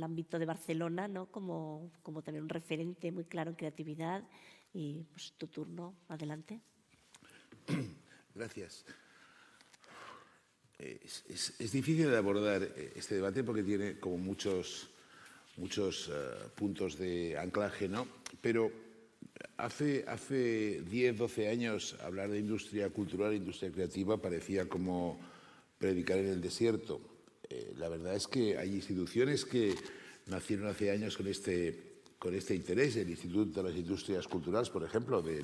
ámbito de Barcelona, ¿no?, como también un referente muy claro en creatividad. Y pues, tu turno, adelante. Gracias. Es difícil de abordar este debate porque tiene como muchos puntos de anclaje, ¿no? Pero hace 10, 12 años hablar de industria cultural, industria creativa, parecía como predicar en el desierto. La verdad es que hay instituciones que nacieron hace años con este interés, el Instituto de las Industrias Culturales, por ejemplo, de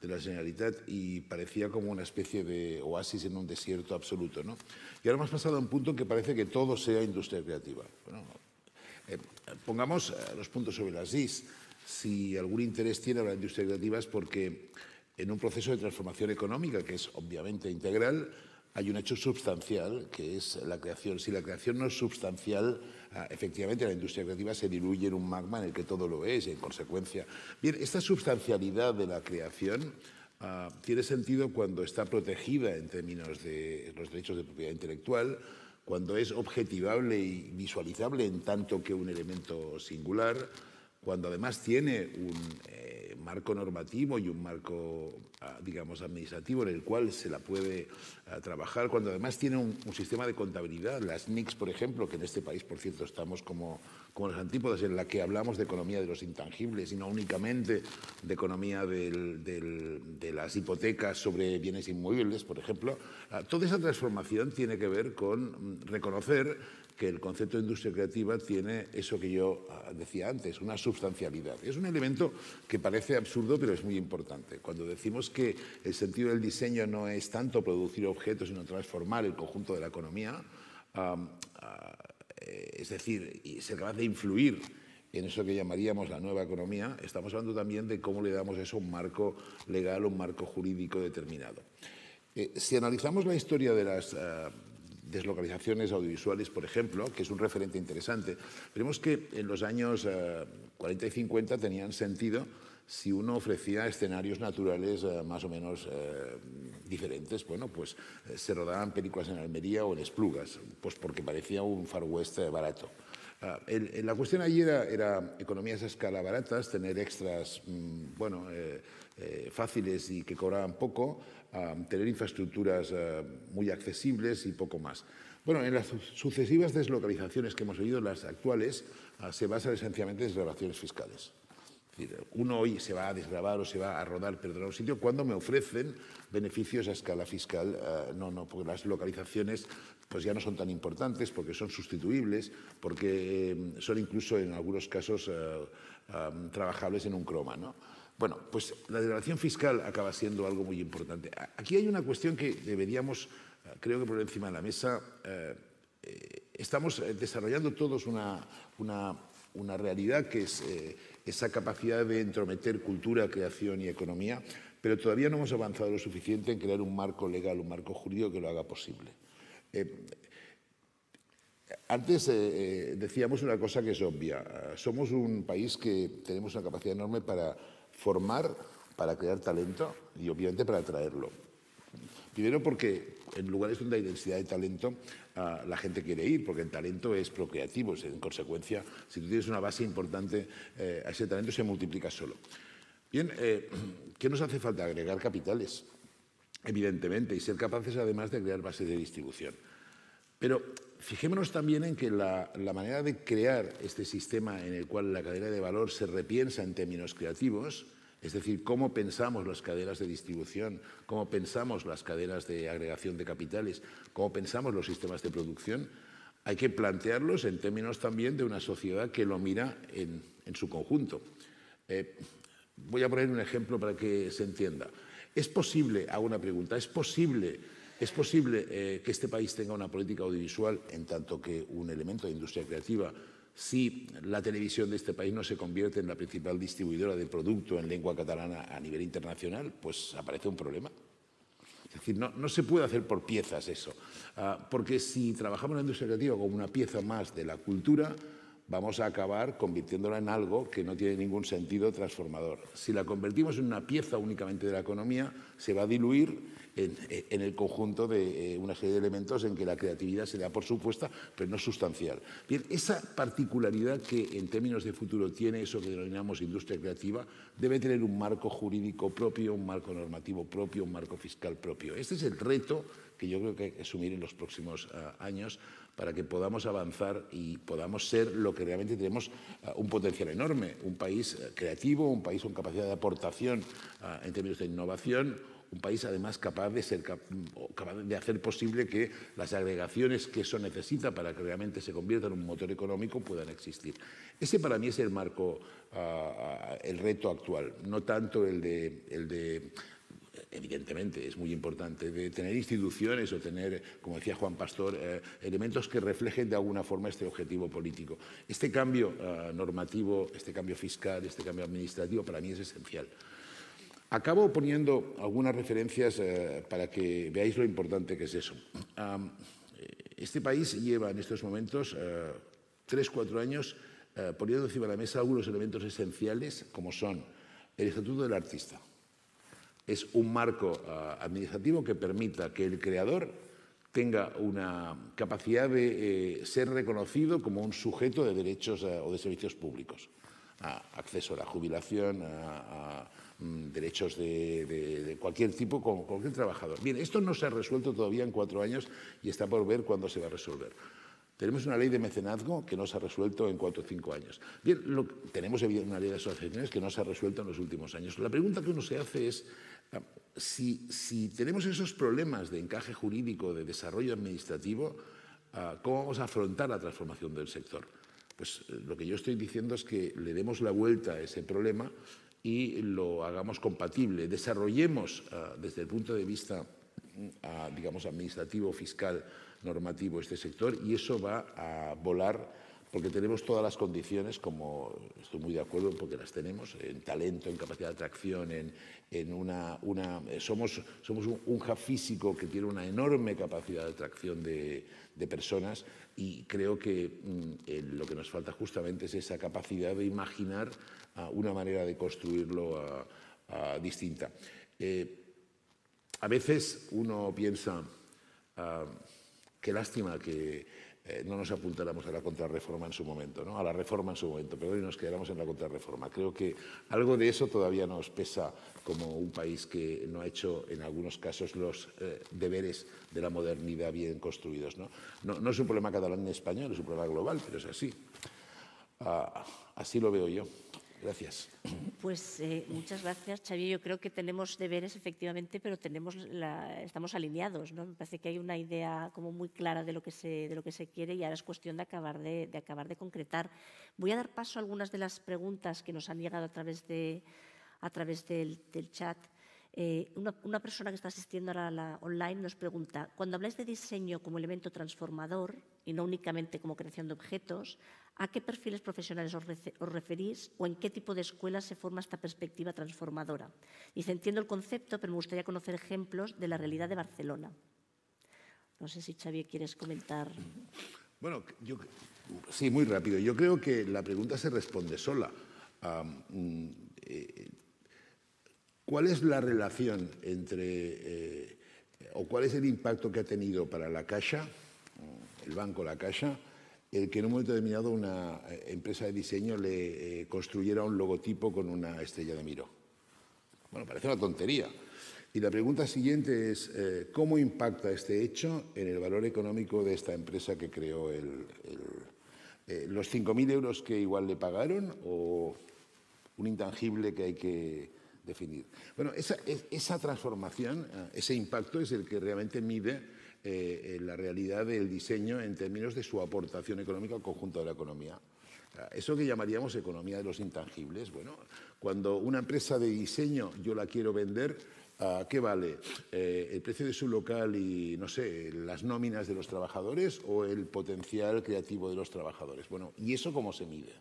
la Generalitat, y parecía como una especie de oasis en un desierto absoluto, ¿no? Y ahora hemos pasado a un punto en que parece que todo sea industria creativa. Bueno, pongamos los puntos sobre las is. Si algún interés tiene la industria creativa es porque en un proceso de transformación económica, que es obviamente integral, hay un hecho substancial, que es la creación. Si la creación no es substancial, efectivamente la industria creativa se diluye en un magma en el que todo lo es, y en consecuencia. Bien, esta substancialidad de la creación tiene sentido cuando está protegida en términos de los derechos de propiedad intelectual, cuando es objetivable y visualizable en tanto que un elemento singular, cuando además tiene un marco normativo y un marco, digamos, administrativo en el cual se la puede trabajar, cuando además tiene un sistema de contabilidad, las NICs, por ejemplo, que en este país, por cierto, estamos como los antípodas, en la que hablamos de economía de los intangibles y no únicamente de economía de las hipotecas sobre bienes inmuebles, por ejemplo. Toda esa transformación tiene que ver con reconocer que el concepto de industria creativa tiene eso que yo decía antes, una substancialidad. Es un elemento que parece absurdo, pero es muy importante. Cuando decimos que el sentido del diseño no es tanto producir objetos, sino transformar el conjunto de la economía, es decir, ser capaz de influir en eso que llamaríamos la nueva economía, estamos hablando también de cómo le damos eso un marco legal, un marco jurídico determinado. Si analizamos la historia de las deslocalizaciones audiovisuales, por ejemplo, que es un referente interesante, veremos que en los años 40 y 50 tenían sentido si uno ofrecía escenarios naturales más o menos diferentes. Bueno, pues se rodaban películas en Almería o en Esplugas, pues porque parecía un Far West barato. La cuestión allí era economías a escala baratas, tener extras fáciles y que cobraban poco, tener infraestructuras muy accesibles y poco más. Bueno, en las sucesivas deslocalizaciones que hemos oído, las actuales, se basan esencialmente en desgravaciones fiscales. Es decir, uno hoy se va a desgravar o se va a rodar, perdón, a un sitio cuando me ofrecen beneficios a escala fiscal. No, porque las localizaciones pues ya no son tan importantes, porque son sustituibles, porque son incluso en algunos casos trabajables en un croma, ¿no? Bueno, pues la desgravación fiscal acaba siendo algo muy importante. Aquí hay una cuestión que deberíamos, creo que poner encima de la mesa. Estamos desarrollando todos una realidad que es esa capacidad de entrometer cultura, creación y economía, pero todavía no hemos avanzado lo suficiente en crear un marco legal, un marco jurídico que lo haga posible. Antes decíamos una cosa que es obvia. Somos un país que tenemos una capacidad enorme para formar, para crear talento y obviamente para atraerlo. Primero porque en lugares donde hay densidad de talento la gente quiere ir, porque el talento es procreativo. En consecuencia, si tú tienes una base importante, a ese talento se multiplica solo. Bien, ¿qué nos hace falta? Agregar capitales, evidentemente, y ser capaces además de crear bases de distribución. Pero fijémonos también en que la manera de crear este sistema en el cual la cadena de valor se repiensa en términos creativos, es decir, cómo pensamos las cadenas de distribución, cómo pensamos las cadenas de agregación de capitales, cómo pensamos los sistemas de producción, hay que plantearlos en términos también de una sociedad que lo mira en su conjunto. Voy a poner un ejemplo para que se entienda. ¿Es posible, hago una pregunta, ¿es posible que este país tenga una política audiovisual en tanto que un elemento de industria creativa si la televisión de este país no se convierte en la principal distribuidora de producto en lengua catalana a nivel internacional? Pues aparece un problema. Es decir, no se puede hacer por piezas eso, porque si trabajamos en la industria creativa como una pieza más de la cultura, vamos a acabar convirtiéndola en algo que no tiene ningún sentido transformador. Si la convertimos en una pieza únicamente de la economía, se va a diluir en el conjunto de una serie de elementos en que la creatividad se da por supuesta, pero no sustancial. Bien, esa particularidad que en términos de futuro tiene eso que denominamos industria creativa, debe tener un marco jurídico propio, un marco normativo propio, un marco fiscal propio. Este es el reto que yo creo que hay que asumir en los próximos años para que podamos avanzar y podamos ser lo que realmente tenemos, un potencial enorme, un país creativo, un país con capacidad de aportación en términos de innovación, un país además capaz de hacer posible que las agregaciones que eso necesita para que realmente se convierta en un motor económico puedan existir. Ese para mí es el marco, el reto actual, no tanto el de evidentemente es muy importante, de tener instituciones o tener, como decía Juan Pastor, elementos que reflejen de alguna forma este objetivo político. Este cambio normativo, este cambio fiscal, este cambio administrativo para mí es esencial. Acabo poniendo algunas referencias para que veáis lo importante que es eso. Este país lleva en estos momentos 3-4 años poniendo encima de la mesa algunos elementos esenciales como son el Estatuto del Artista. Es un marco administrativo que permita que el creador tenga una capacidad de ser reconocido como un sujeto de derechos o de servicios públicos. Acceso a la jubilación, a derechos de cualquier tipo, con cualquier trabajador. Bien, esto no se ha resuelto todavía en 4 años y está por ver cuándo se va a resolver. Tenemos una ley de mecenazgo que no se ha resuelto en 4 o 5 años. Bien, tenemos una ley de asociaciones que no se ha resuelto en los últimos años. La pregunta que uno se hace es, si tenemos esos problemas de encaje jurídico, de desarrollo administrativo, ¿Cómo vamos a afrontar la transformación del sector? Pues lo que yo estoy diciendo es que le demos la vuelta a ese problema y lo hagamos compatible, desarrollemos desde el punto de vista, digamos, administrativo, fiscal, normativo este sector, y eso va a volar porque tenemos todas las condiciones, como estoy muy de acuerdo porque las tenemos, en talento, en capacidad de atracción, somos un hub físico que tiene una enorme capacidad de atracción de personas, y creo que lo que nos falta justamente es esa capacidad de imaginar una manera de construirlo distinta. A veces uno piensa, qué lástima que no nos apuntáramos a la contrarreforma en su momento, ¿no? A la reforma en su momento, pero hoy nos quedáramos en la contrarreforma. Creo que algo de eso todavía nos pesa como un país que no ha hecho en algunos casos los deberes de la modernidad bien construidos, ¿no? No es un problema catalán ni español, es un problema global, pero es así. Así lo veo yo. Gracias. Pues muchas gracias, Xavier. Yo creo que tenemos deberes, efectivamente, pero estamos alineados, ¿no? Me parece que hay una idea como muy clara de lo que se quiere, y ahora es cuestión de acabar de concretar. Voy a dar paso a algunas de las preguntas que nos han llegado a través del chat. Una persona que está asistiendo a la online nos pregunta: cuando habláis de diseño como elemento transformador y no únicamente como creación de objetos, ¿a qué perfiles profesionales os referís o en qué tipo de escuelas se forma esta perspectiva transformadora? Dice: entiendo el concepto, pero me gustaría conocer ejemplos de la realidad de Barcelona. No sé si, Xavier, quieres comentar. Bueno, sí, muy rápido. Yo creo que la pregunta se responde sola. ¿Cuál es la relación entre, o cuál es el impacto que ha tenido para la Caixa, el banco La Caixa, el que en un momento determinado una empresa de diseño le construyera un logotipo con una estrella de Miró? Bueno, parece una tontería. Y la pregunta siguiente es, ¿cómo impacta este hecho en el valor económico de esta empresa que creó los 5.000 euros que igual le pagaron, o un intangible que hay que definir? Bueno, esa transformación, ese impacto es el que realmente mide la realidad del diseño en términos de su aportación económica al conjunto de la economía. Eso que llamaríamos economía de los intangibles. Bueno, cuando una empresa de diseño yo la quiero vender, ¿qué vale? ¿El precio de su local y, no sé, las nóminas de los trabajadores, o el potencial creativo de los trabajadores? Bueno, ¿y eso cómo se mide?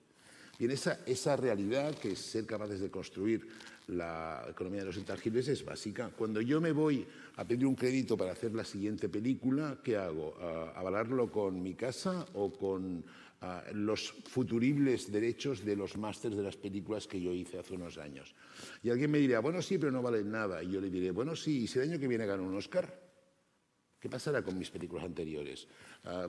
Bien, esa realidad, que es ser capaces de construir la economía de los intangibles, es básica. Cuando yo me voy a pedir un crédito para hacer la siguiente película, ¿qué hago? ¿Avalarlo con mi casa o con los futuribles derechos de los másters de las películas que yo hice hace unos años? Y alguien me dirá: bueno, sí, pero no valen nada. Y yo le diré: bueno, sí, ¿y si el año que viene gano un Oscar? ¿Qué pasará con mis películas anteriores?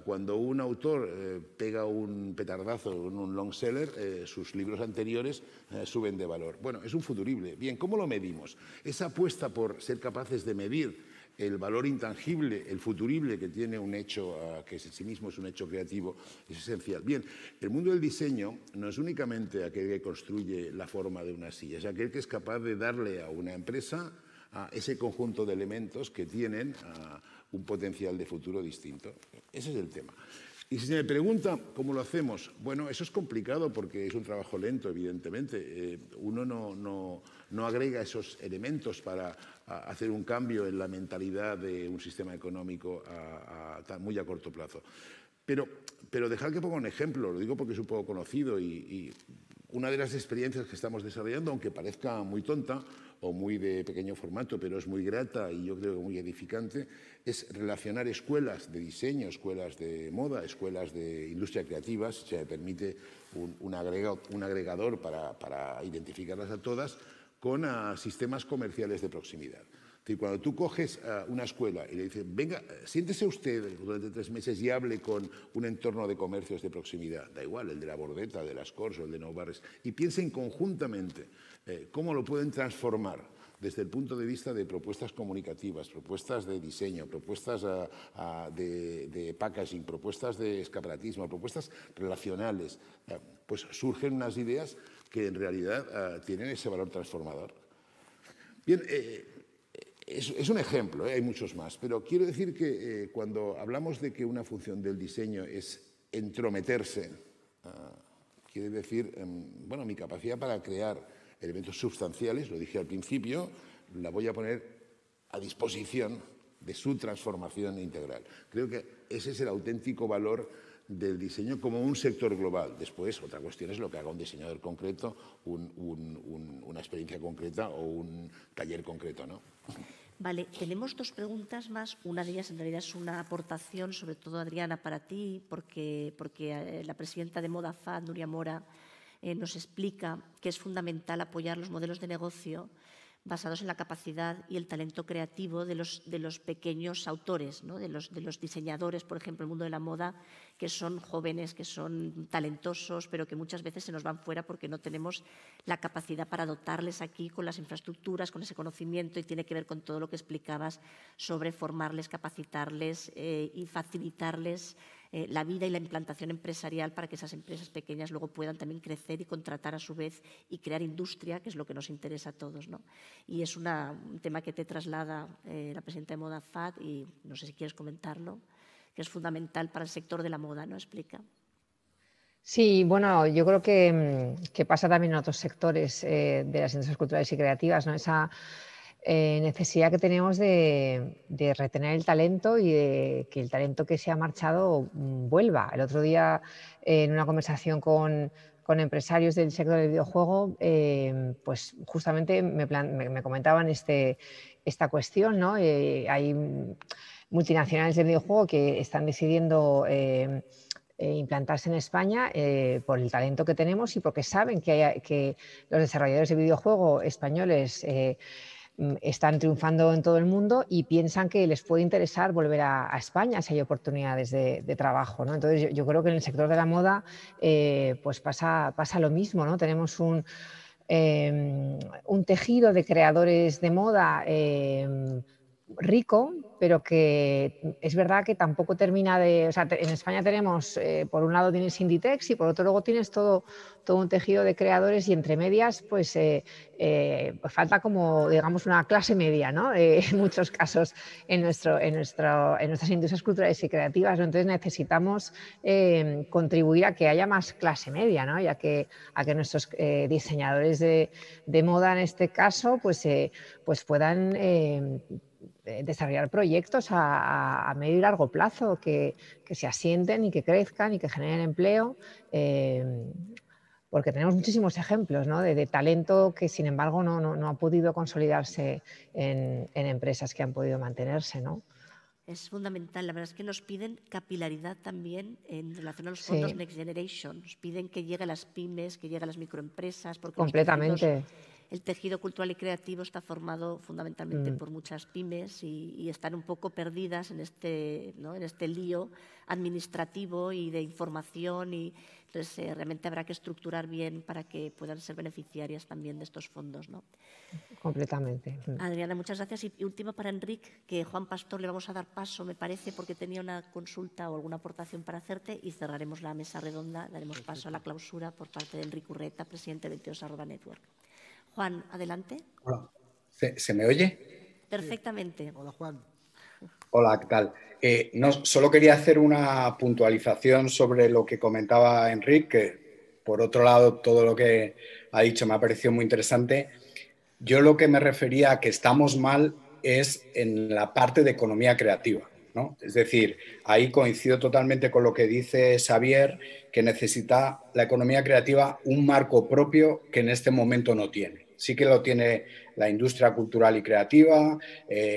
Cuando un autor pega un petardazo en un long seller, sus libros anteriores suben de valor. Bueno, es un futurible. Bien, ¿cómo lo medimos? Esa apuesta por ser capaces de medir el valor intangible, el futurible que tiene un hecho, que en sí mismo es un hecho creativo, es esencial. Bien, el mundo del diseño no es únicamente aquel que construye la forma de una silla, es aquel que es capaz de darle a una empresa ese conjunto de elementos que tienen un potencial de futuro distinto. Ese es el tema. Y si se me pregunta cómo lo hacemos, bueno, eso es complicado porque es un trabajo lento, evidentemente. Uno no agrega esos elementos para hacer un cambio en la mentalidad de un sistema económico muy a corto plazo. Pero dejad que ponga un ejemplo, lo digo porque es un poco conocido, y una de las experiencias que estamos desarrollando, aunque parezca muy tonta o muy de pequeño formato, pero es muy grata y yo creo que muy edificante, es relacionar escuelas de diseño, escuelas de moda, escuelas de industria creativa, si se me permite un agregador para identificarlas a todas, con sistemas comerciales de proximidad. Es decir, cuando tú coges una escuela y le dices: venga, siéntese usted durante 3 meses y hable con un entorno de comercios de proximidad, da igual, el de la Bordeta, el de las Corts o el de Nou Barris, y piensen conjuntamente cómo lo pueden transformar desde el punto de vista de propuestas comunicativas, propuestas de diseño, propuestas de packaging, propuestas de escaparatismo, propuestas relacionales, pues surgen unas ideas que en realidad tienen ese valor transformador. Bien, es un ejemplo, hay muchos más, pero quiero decir que cuando hablamos de que una función del diseño es entrometerse, quiere decir, bueno, mi capacidad para crear elementos sustanciales, lo dije al principio, la voy a poner a disposición de su transformación integral. Creo que ese es el auténtico valor del diseño como un sector global. Después, otra cuestión es lo que haga un diseñador concreto, una experiencia concreta o un taller concreto, ¿no? Vale, tenemos dos preguntas más. Una de ellas en realidad es una aportación, sobre todo Adriana, para ti, porque la presidenta de Modafat, Nuria Mora, nos explica que es fundamental apoyar los modelos de negocio basados en la capacidad y el talento creativo de los pequeños autores, ¿no? de los diseñadores, por ejemplo, en el mundo de la moda, que son jóvenes, que son talentosos, pero que muchas veces se nos van fuera porque no tenemos la capacidad para dotarles aquí con las infraestructuras, con ese conocimiento, y tiene que ver con todo lo que explicabas sobre formarles, capacitarles y facilitarles la vida y la implantación empresarial para que esas empresas pequeñas luego puedan también crecer y contratar a su vez y crear industria, que es lo que nos interesa a todos, ¿no? Y es un tema que te traslada la presidenta de Modafat y no sé si quieres comentarlo, que es fundamental para el sector de la moda, ¿no? Explica. Sí, bueno, yo creo que pasa también en otros sectores de las industrias culturales y creativas, ¿no? Esa necesidad que tenemos de retener el talento y de que el talento que se ha marchado vuelva. El otro día, en una conversación con empresarios del sector del videojuego, pues justamente me comentaban esta cuestión, ¿no? Hay multinacionales del videojuego que están decidiendo implantarse en España por el talento que tenemos y porque saben que los desarrolladores de videojuegos españoles están triunfando en todo el mundo y piensan que les puede interesar volver a España si hay oportunidades de trabajo, ¿no? Entonces yo creo que en el sector de la moda pues pasa lo mismo, ¿no? Tenemos un tejido de creadores de moda rico, pero que es verdad que tampoco termina de... O sea, en España tenemos, por un lado tienes Inditex y por otro luego tienes todo un tejido de creadores y entre medias pues falta como, digamos, una clase media, ¿no? En muchos casos en nuestras industrias culturales y creativas, ¿no? Entonces necesitamos contribuir a que haya más clase media, ¿no? Y a que nuestros diseñadores de moda en este caso pues puedan desarrollar proyectos a medio y largo plazo que se asienten y que crezcan y que generen empleo, porque tenemos muchísimos ejemplos, ¿no? de talento que sin embargo no ha podido consolidarse en empresas que han podido mantenerse, ¿no? Es fundamental. La verdad es que nos piden capilaridad también en relación a los fondos Next Generation. Nos piden que llegue a las pymes, que llegue a las microempresas, porque completamente. El tejido cultural y creativo está formado fundamentalmente por muchas pymes y están un poco perdidas en ¿no? en este lío administrativo y de información. Y entonces realmente habrá que estructurar bien para que puedan ser beneficiarias también de estos fondos, ¿no? Completamente. Adriana, muchas gracias. Y último para Enric, que Juan Pastor le vamos a dar paso, me parece, porque tenía una consulta o alguna aportación para hacerte y cerraremos la mesa redonda. Daremos paso a la clausura por parte de Enric Urreta, presidente de 22@Network. Juan, adelante. Hola. ¿Se me oye? Perfectamente. Hola, Juan. Hola, ¿qué tal? No, solo quería hacer una puntualización sobre lo que comentaba Enrique, que por otro lado todo lo que ha dicho me ha parecido muy interesante. Yo lo que me refería a que estamos mal es en la parte de economía creativa, ¿no? Es decir, ahí coincido totalmente con lo que dice Xavier, que necesita la economía creativa un marco propio que en este momento no tiene. Sí que lo tiene la industria cultural y creativa,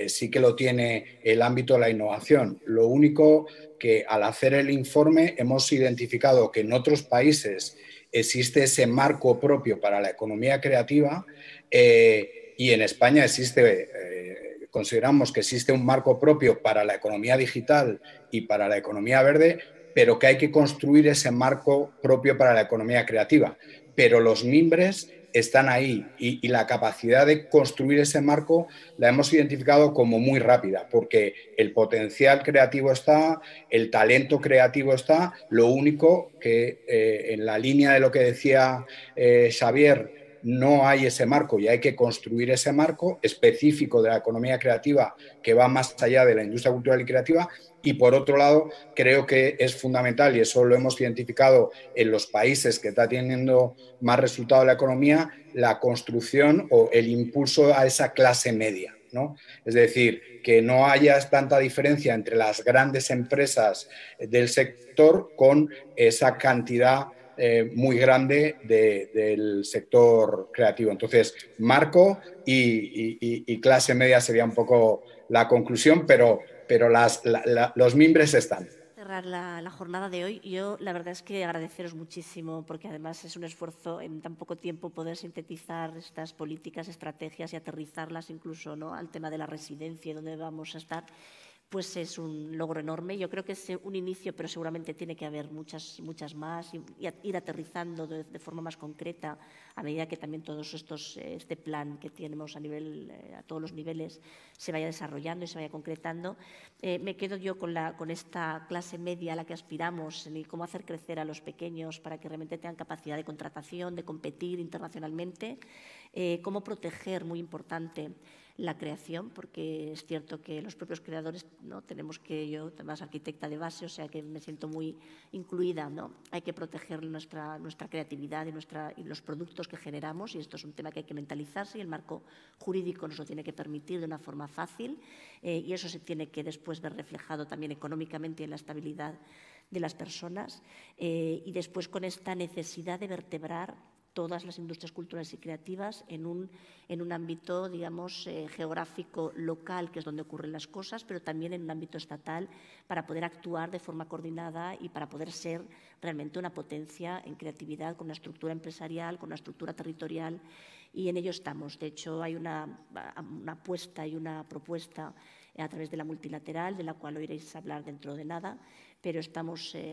sí que lo tiene el ámbito de la innovación. Lo único que al hacer el informe hemos identificado que en otros países existe ese marco propio para la economía creativa y en España consideramos que existe un marco propio para la economía digital y para la economía verde, pero que hay que construir ese marco propio para la economía creativa. Pero los mimbres están ahí y la capacidad de construir ese marco la hemos identificado como muy rápida, porque el potencial creativo está, el talento creativo está, lo único que en la línea de lo que decía Xavier, no hay ese marco y hay que construir ese marco específico de la economía creativa que va más allá de la industria cultural y creativa. Y por otro lado, creo que es fundamental, y eso lo hemos identificado en los países que está teniendo más resultado la economía, la construcción o el impulso a esa clase media, ¿no? Es decir, que no haya tanta diferencia entre las grandes empresas del sector con esa cantidad muy grande del sector creativo. Entonces, marco y clase media sería un poco la conclusión, pero los mimbres están. Cerrar la jornada de hoy, yo la verdad es que agradeceros muchísimo, porque además es un esfuerzo en tan poco tiempo poder sintetizar estas políticas, estrategias y aterrizarlas incluso, ¿no?, al tema de la residencia y dónde vamos a estar. Pues es un logro enorme. Yo creo que es un inicio, pero seguramente tiene que haber muchas más y ir aterrizando de forma más concreta a medida que también todos este plan que tenemos a todos los niveles se vaya desarrollando y se vaya concretando. Me quedo yo con esta clase media a la que aspiramos y cómo hacer crecer a los pequeños para que realmente tengan capacidad de contratación, de competir internacionalmente, cómo proteger, muy importante, la creación, porque es cierto que los propios creadores, ¿no?, yo además arquitecta de base, o sea que me siento muy incluida, ¿no? Hay que proteger nuestra creatividad y los productos que generamos, y esto es un tema que hay que mentalizarse y el marco jurídico nos lo tiene que permitir de una forma fácil, y eso se tiene que después ver reflejado también económicamente en la estabilidad de las personas, y después con esta necesidad de vertebrar todas las industrias culturales y creativas en un ámbito, digamos, geográfico local, que es donde ocurren las cosas, pero también en un ámbito estatal para poder actuar de forma coordinada y para poder ser realmente una potencia en creatividad con una estructura empresarial, con una estructura territorial, y en ello estamos. De hecho, hay una apuesta y una propuesta a través de la multilateral, de la cual oiréis hablar dentro de nada, pero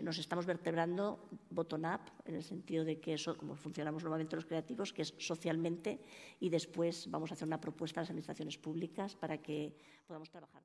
nos estamos vertebrando bottom-up, en el sentido de que eso, como funcionamos normalmente los creativos, que es socialmente, y después vamos a hacer una propuesta a las administraciones públicas para que podamos trabajar.